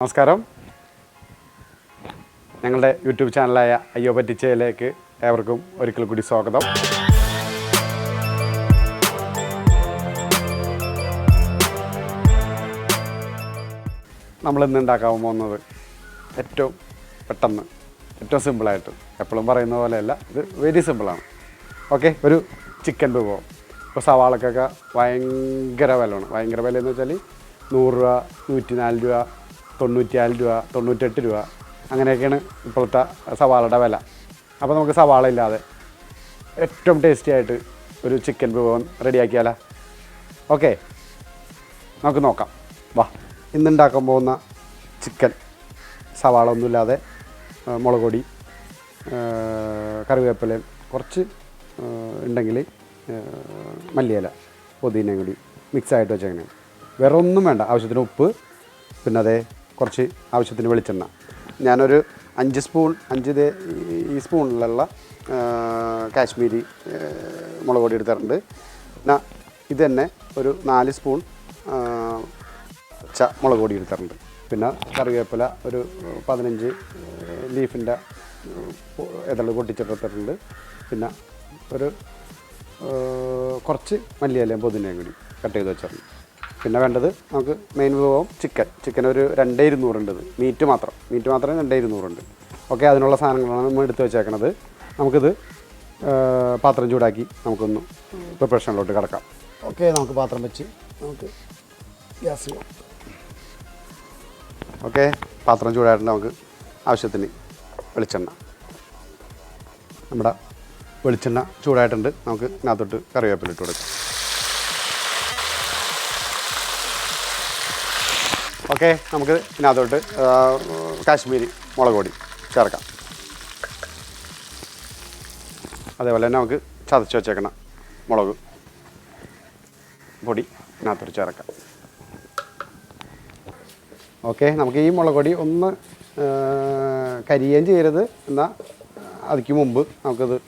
നമസ്കാരം. ഞങ്ങളുടെ യൂട്യൂബ് ചാനലായ അയ്യോ പറ്റിച്ചയിലേക്ക് ഏവർക്കും ഒരിക്കൽ കൂടി സ്വാഗതം. നമ്മളിന്ന് ഉണ്ടാക്കാൻ പോകുന്നത് ഏറ്റവും പെട്ടെന്ന് ഏറ്റവും സിമ്പിളായിട്ട് എപ്പോഴും പറയുന്ന പോലെയല്ല, ഇത് വെരി സിമ്പിളാണ്. ഓക്കെ, ഒരു ചിക്കൻ വിഭവം. ഇപ്പോൾ സവാളക്കൊക്കെ ഭയങ്കര വിലയാണ്. ഭയങ്കര വിലയെന്ന് വെച്ചാൽ 100 രൂപ, 104 രൂപ, 94 രൂപ, 98 രൂപ, അങ്ങനെയൊക്കെയാണ് ഇപ്പോഴത്തെ സവാളയുടെ വില. അപ്പോൾ നമുക്ക് സവാള ഇല്ലാതെ ഏറ്റവും ടേസ്റ്റി ആയിട്ട് ഒരു ചിക്കൻ വിഭവം റെഡിയാക്കിയാലോ? ഓക്കെ, നമുക്ക് നോക്കാം. വാ, ഇന്നുണ്ടാക്കാൻ പോകുന്ന ചിക്കൻ സവാള ഒന്നുമില്ലാതെ മുളക് പൊടി, കറിവേപ്പിലയും കുറച്ച് ഉണ്ടെങ്കിൽ മല്ലിയില, പുതിനയും കൂടി മിക്സായിട്ട് വെച്ചങ്ങനെ. വേറെ ഒന്നും വേണ്ട. ആവശ്യത്തിന് ഉപ്പ്, പിന്നെ അതേ കുറച്ച് ആവശ്യത്തിന് വെളിച്ചെണ്ണ. ഞാനൊരു 5 സ്പൂൺ, ഈ സ്പൂണിലുള്ള കാശ്മീരി മുളക് പൊടി എടുത്തിട്ടുണ്ട്. പിന്നെ ഇത് തന്നെ ഒരു 4 സ്പൂൺ മുളക് പൊടി എടുത്തിട്ടുണ്ട്. പിന്നെ കറിവേപ്പില ഒരു 15 ലീഫിൻ്റെ ഇതള് പൊട്ടിച്ചെടുത്തിട്ടുണ്ട്. പിന്നെ ഒരു കുറച്ച് മല്ലിയിലയും പുതിനയും കൂടി കട്ട് ചെയ്ത് വെച്ചിട്ടുണ്ട്. പിന്നെ വേണ്ടത് നമുക്ക് മെയിൻ വിഭവം ചിക്കൻ ഒരു 2200 ഉണ്ട്. മീറ്റ് മാത്രം 2200 ഉണ്ട്. ഓക്കെ, അതിനുള്ള സാധനങ്ങളാണ് നമ്മൾ എടുത്ത് വെച്ചേക്കണത്. നമുക്കിത് പാത്രം ചൂടാക്കി നമുക്കൊന്ന് പ്രിപ്പറേഷനിലോട്ട് കിടക്കാം. ഓക്കെ, നമുക്ക് പാത്രം വെച്ച് നമുക്ക് ഗ്യാസ്. ഓക്കെ, പാത്രം ചൂടായിട്ട് നമുക്ക് ആവശ്യത്തിന് വെളിച്ചെണ്ണ. നമ്മുടെ വെളിച്ചെണ്ണ ചൂടായിട്ടുണ്ട്. നമുക്ക് ഇതിനകത്തോട്ട് കറിവേപ്പില ഇട്ട് കൊടുക്കാം. ഓക്കെ, നമുക്ക് ഇതിനകത്തോട്ട് കാശ്മീരി മുളക് പൊടി ചേർക്കാം. അതേപോലെ തന്നെ നമുക്ക് ചതച്ച് വെച്ചേക്കണം മുളക് പൊടി ഇതിനകത്തോട്ട് ചേർക്കാം. ഓക്കെ, നമുക്ക് ഈ മുളക് പൊടി ഒന്ന് കരിയുകയും ചെയ്യരുത്. എന്നാൽ അതിക്ക് മുമ്പ് നമുക്കത്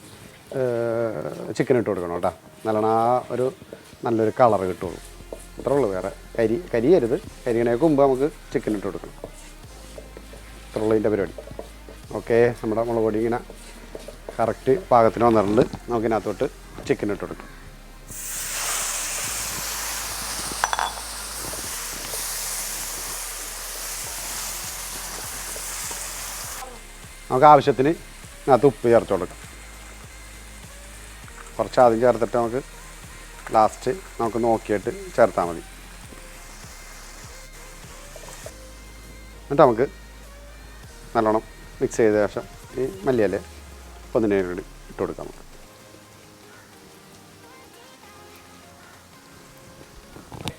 ചിക്കൻ ഇട്ട് കൊടുക്കണം കേട്ടോ. നല്ലൊരു കളറ് കിട്ടുള്ളൂ. അത്രേ ഉള്ളൂ. വേറെ കരിയരുത്. കരിയണേക്ക് മുമ്പ് നമുക്ക് ചിക്കൻ ഇട്ട് കൊടുക്കണം. അത്രേ ഉള്ളൂ ഇതിൻ്റെ പരിപാടി. ഓക്കെ, നമ്മുടെ മുളക് പൊടി ഇങ്ങനെ കറക്റ്റ് പാകത്തിന് വന്നിട്ടുണ്ട്. നമുക്കിതിനകത്തോട്ട് ചിക്കൻ ഇട്ട് കൊടുക്കാം. നമുക്ക് ആവശ്യത്തിന് ഇതിനകത്ത് ഉപ്പ് ചേർത്ത് കൊടുക്കാം. കുറച്ച് ആദ്യം ചേർത്തിട്ട് നമുക്ക് ലാസ്റ്റ് നമുക്ക് നോക്കിയിട്ട് ചേർത്താൽ മതി. എന്നിട്ട് നമുക്ക് നല്ലോണം മിക്സ് ചെയ്ത ശേഷം ഈ മല്ലിയില പുതിനയും കൂടി ഇട്ട് കൊടുക്കാം.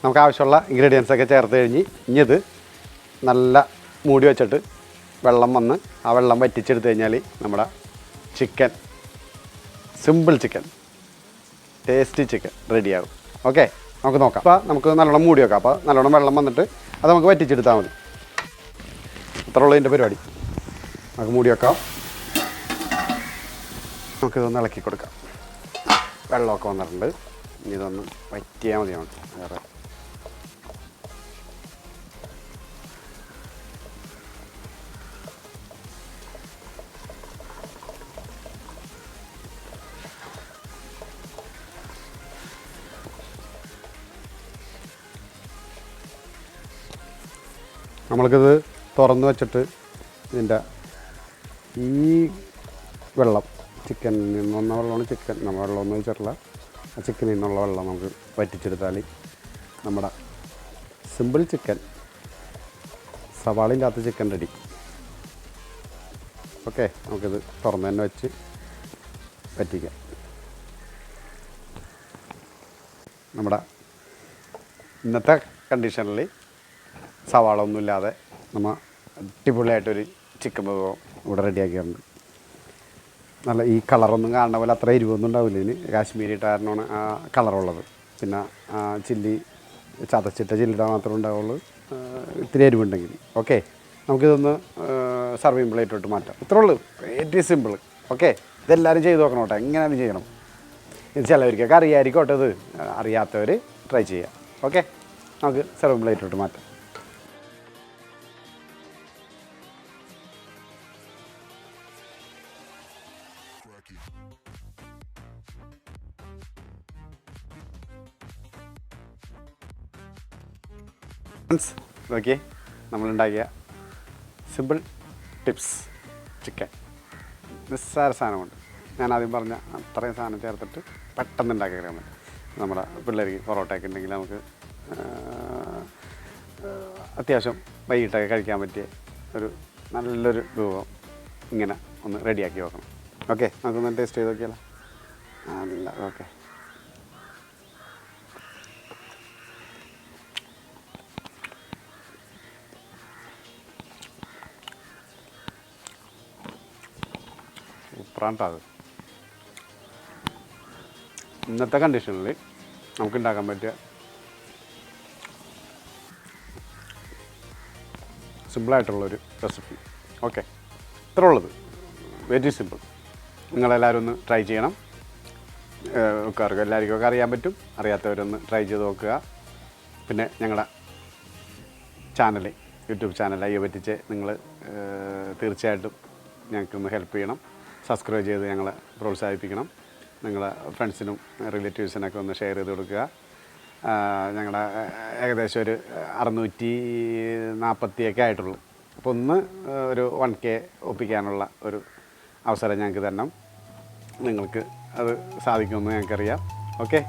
നമുക്ക് ആവശ്യമുള്ള ഇൻഗ്രീഡിയൻസൊക്കെ ചേർത്ത് കഴിഞ്ഞ് ഇനിയത് നല്ല മൂടി വെച്ചിട്ട് വെള്ളം വന്ന് ആ വെള്ളം വറ്റിച്ചെടുത്ത് കഴിഞ്ഞാൽ നമ്മുടെ chicken, simple chicken, tasty chicken റെഡിയാകും. ഓക്കെ, നമുക്ക് നോക്കാം. അപ്പോൾ നമുക്ക് നല്ലോണം മൂടി വെക്കാം. അപ്പോൾ നല്ലോണം വെള്ളം വന്നിട്ട് അത് നമുക്ക് വറ്റിച്ചെടുത്താൽ മതി. അത്ര ഉള്ളതിൻ്റെ പരിപാടി. നമുക്ക് മൂടി വെക്കാം. നമുക്കിതൊന്ന് ഇളക്കി കൊടുക്കാം. വെള്ളമൊക്കെ വന്നിട്ടുണ്ട്. ഇനി ഇതൊന്ന് വറ്റിയാൽ മതി. നമുക്ക് വേറെ നമ്മൾക്കിത് തുറന്ന് വെച്ചിട്ട് ഇതിൻ്റെ ഈ വെള്ളം, ചിക്കനിൽ നിന്നുള്ള വെള്ളമാണ്. നമ്മൾ വെള്ളമൊന്നും വെച്ചിട്ടില്ല. ആ ചിക്കനിൽ നിന്നുള്ള വെള്ളം നമുക്ക് വറ്റിച്ചെടുത്താൽ നമ്മുടെ സിമ്പിൾ ചിക്കൻ, സവാളയില്ലാത്ത ചിക്കൻ റെഡി. ഓക്കെ, നമുക്കിത് തുറന്ന് തന്നെ വെച്ച് വറ്റിക്കാം. നമ്മുടെ ഇന്നത്തെ കണ്ടീഷനിൽ സവാള ഒന്നുമില്ലാതെ നമ്മൾ അടിപൊളിയായിട്ടൊരു ചിക്കൻ വിഭവം ഇവിടെ റെഡിയാക്കിയിട്ടുണ്ട്. നല്ല ഈ കളറൊന്നും കാണുന്ന പോലെ അത്ര എരിവൊന്നും ഉണ്ടാവില്ല. ഇതിന് കാശ്മീരി ടയറിനാണ് ആ കളറുള്ളത്. പിന്നെ ചില്ലി ചതച്ചിട്ട ചില്ലിയുടെ മാത്രമേ ഉണ്ടാവുള്ളൂ ഇത്തിരി എരിവുണ്ടെങ്കിൽ. ഓക്കെ, നമുക്കിതൊന്ന് സർവിങ് പ്ലേറ്റോട്ട് മാറ്റാം. ഇത്രേ ഉള്ളൂ. Very simple. ഓക്കെ, ഇതെല്ലാവരും ചെയ്ത് നോക്കണം കേട്ടോ. എങ്ങനെയാണ് ചെയ്യണം ഇത്? ചിലവർക്കൊക്കെ അറിയാമായിരിക്കും കേട്ടോ. ഇത് അറിയാത്തവർ ട്രൈ ചെയ്യാം. ഓക്കെ, നമുക്ക് സർവിങ് പ്ലേറ്റോട്ട് മാറ്റാം. ഫ്രണ്ട്സ് നോക്കിയേ, നമ്മളുണ്ടാക്കിയ സിമ്പിൾ ടിപ്സ് ചിക്കൻ. നിസ്സാര സാധനമുണ്ട്. ഞാൻ ആദ്യം പറഞ്ഞ അത്രയും സാധനം ചേർത്തിട്ട് പെട്ടെന്ന് ഉണ്ടാക്കി കഴിയാൻ പറ്റും. നമ്മുടെ പിള്ളേർക്ക് പൊറോട്ടയൊക്കെ ഉണ്ടെങ്കിൽ നമുക്ക് അത്യാവശ്യം വൈകിട്ടൊക്കെ കഴിക്കാൻ പറ്റിയ ഒരു നല്ലൊരു വിഭവം ഇങ്ങനെ ഒന്ന് റെഡിയാക്കി നോക്കണം. ഓക്കെ, നമുക്കൊന്ന് ടേസ്റ്റ് ചെയ്ത് നോക്കിയാലോ. നല്ല ഓക്കെ. സൂപ്പറാണ് അത്. ഇന്നത്തെ കണ്ടീഷനിൽ നമുക്ക് ഉണ്ടാക്കാൻ പറ്റിയ സിമ്പിളായിട്ടുള്ളൊരു റെസിപ്പി. ഓക്കെ, ഇത്ര ഉള്ളത്. Very simple. നിങ്ങളെല്ലാവരും ഒന്ന് ട്രൈ ചെയ്യണം. എല്ലാവർക്കും ഒക്കെ അറിയാൻ പറ്റും. അറിയാത്തവരൊന്ന് ട്രൈ ചെയ്ത് നോക്കുക. പിന്നെ ഞങ്ങളുടെ ചാനൽ, യൂട്യൂബ് ചാനൽ പറ്റിച്ച് നിങ്ങൾ തീർച്ചയായിട്ടും ഞങ്ങൾക്കൊന്ന് ഹെൽപ്പ് ചെയ്യണം. സബ്സ്ക്രൈബ് ചെയ്ത് ഞങ്ങളെ പ്രോത്സാഹിപ്പിക്കണം. നിങ്ങളെ ഫ്രണ്ട്സിനും റിലേറ്റീവ്സിനൊക്കെ ഒന്ന് ഷെയർ ചെയ്ത് കൊടുക്കുക. ഞങ്ങളുടെ ഏകദേശം ഒരു 640 ആയിട്ടുള്ളൂ. അപ്പോൾ ഒന്ന് ഒരു 1K ഒപ്പിക്കാനുള്ള ഒരു അവസരം ഞങ്ങൾക്ക് തരണം. നിങ്ങൾക്ക് അത് സാധിക്കുമെന്ന് ഞങ്ങൾക്കറിയാം. ഓക്കെ,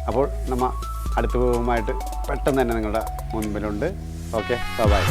അപ്പോൾ നമ്മൾ അടുത്ത വിഭവമായിട്ട് പെട്ടെന്ന് തന്നെ നിങ്ങളുടെ മുൻപിലുണ്ട്. Okay, by.